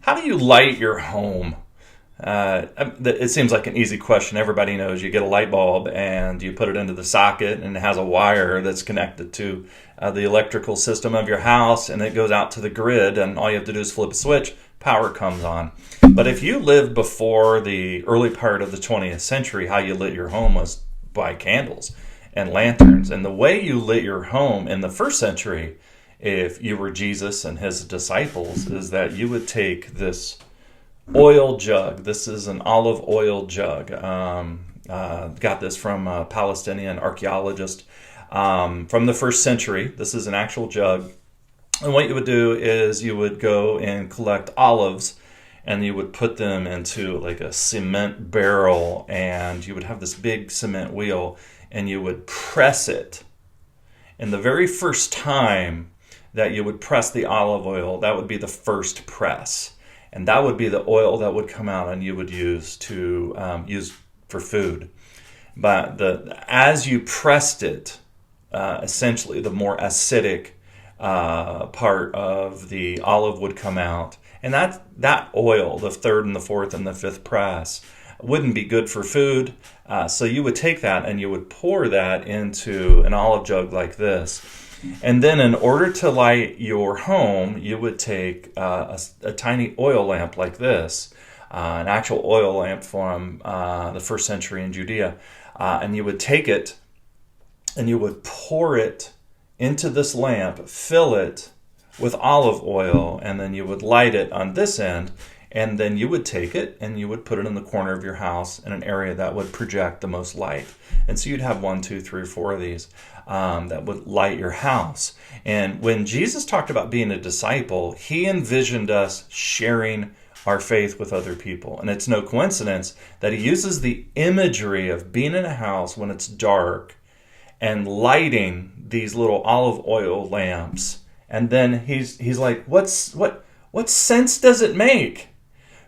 How do you light your home? It seems like an easy question. Everybody knows you get a light bulb and you put it into the socket and it has a wire that's connected to the electrical system of your house, and it goes out to the grid, and all you have to do is flip a switch, power comes on. But if you lived before the early part of the 20th century, how you lit your home was by candles and lanterns. And the way you lit your home in the first century, if you were Jesus and his disciples, is that you would take this oil jug. This is an olive oil jug. Got this from a Palestinian archaeologist from the first century. This is an actual jug. And what you would do is you would go and collect olives, and you would put them into like a cement barrel, and you would have this big cement wheel, and you would press it. And the very first time that you would press the olive oil, that would be the first press. And that would be the oil that would come out and you would use use for food. But as you pressed it, essentially the more acidic part of the olive would come out. And that oil, the third and the fourth and the fifth press, wouldn't be good for food. So you would take that and you would pour that into an olive jug like this. And then in order to light your home, you would take a tiny oil lamp like this, an actual oil lamp from the first century in Judea. And you would take it and you would pour it into this lamp, fill it with olive oil, and then you would light it on this end. And then you would take it and you would put it in the corner of your house in an area that would project the most light. And so you'd have 1, 2, 3, 4 of these that would light your house. And when Jesus talked about being a disciple, he envisioned us sharing our faith with other people. And it's no coincidence that he uses the imagery of being in a house when it's dark and lighting these little olive oil lamps. And then he's like, what sense does it make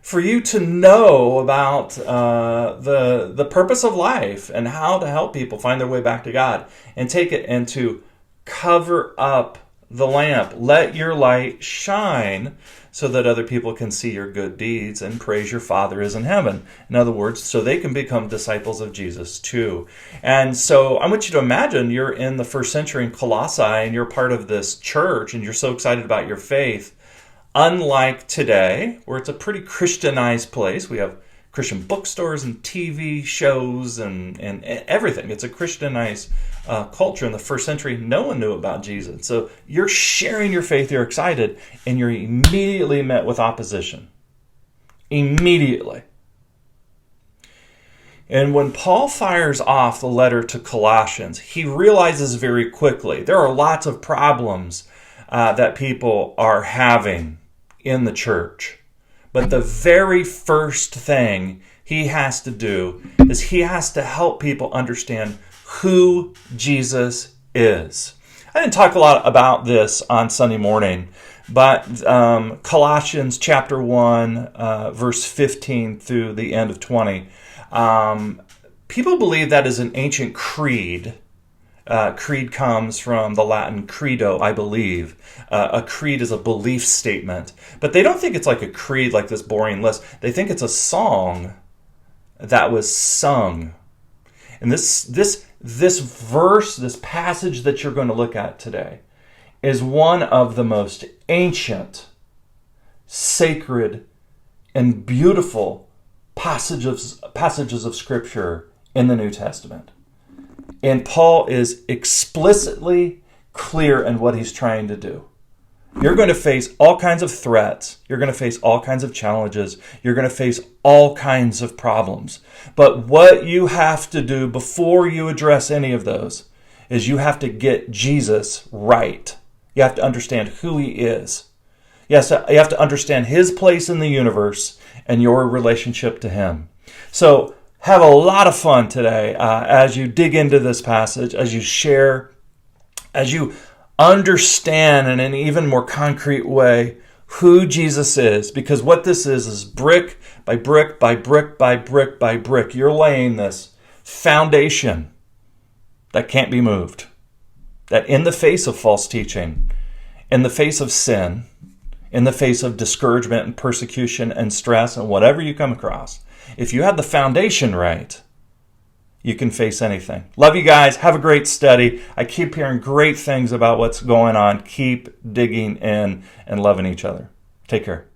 for you to know about the purpose of life and how to help people find their way back to God, and take it and to cover up the lamp? Let your light shine so that other people can see your good deeds and praise your Father is in heaven. In other words, so they can become disciples of Jesus too. And so I want you to imagine you're in the first century in Colossae and you're part of this church and you're so excited about your faith. Unlike today, where it's a pretty Christianized place, we have Christian bookstores and TV shows and everything. It's a Christianized culture. In the first century, no one knew about Jesus. So you're sharing your faith, you're excited, and you're immediately met with opposition. Immediately. And when Paul fires off the letter to Colossians, he realizes very quickly there are lots of problems that people are having in the church. But the very first thing he has to do is he has to help people understand who Jesus is. I didn't talk a lot about this on Sunday morning, but Colossians chapter 1, verse 15 through the end of 20, people believe that is an ancient creed. Creed comes from the Latin credo, I believe. A creed is a belief statement. But they don't think it's like a creed, like this boring list. They think it's a song that was sung. And this verse, this passage that you're going to look at today, is one of the most ancient, sacred, and beautiful passages of Scripture in the New Testament. And Paul is explicitly clear in what he's trying to do. You're going to face all kinds of threats. You're going to face all kinds of challenges. You're going to face all kinds of problems. But what you have to do before you address any of those is you have to get Jesus right. You have to understand who he is. Yes, you have to understand his place in the universe and your relationship to him. So have a lot of fun today as you dig into this passage, as you share, as you understand in an even more concrete way who Jesus is. Because what this is brick by brick by brick by brick by brick. You're laying this foundation that can't be moved. That in the face of false teaching, in the face of sin, in the face of discouragement and persecution and stress and whatever you come across. If you have the foundation right, you can face anything. Love you guys. Have a great study. I keep hearing great things about what's going on. Keep digging in and loving each other. Take care.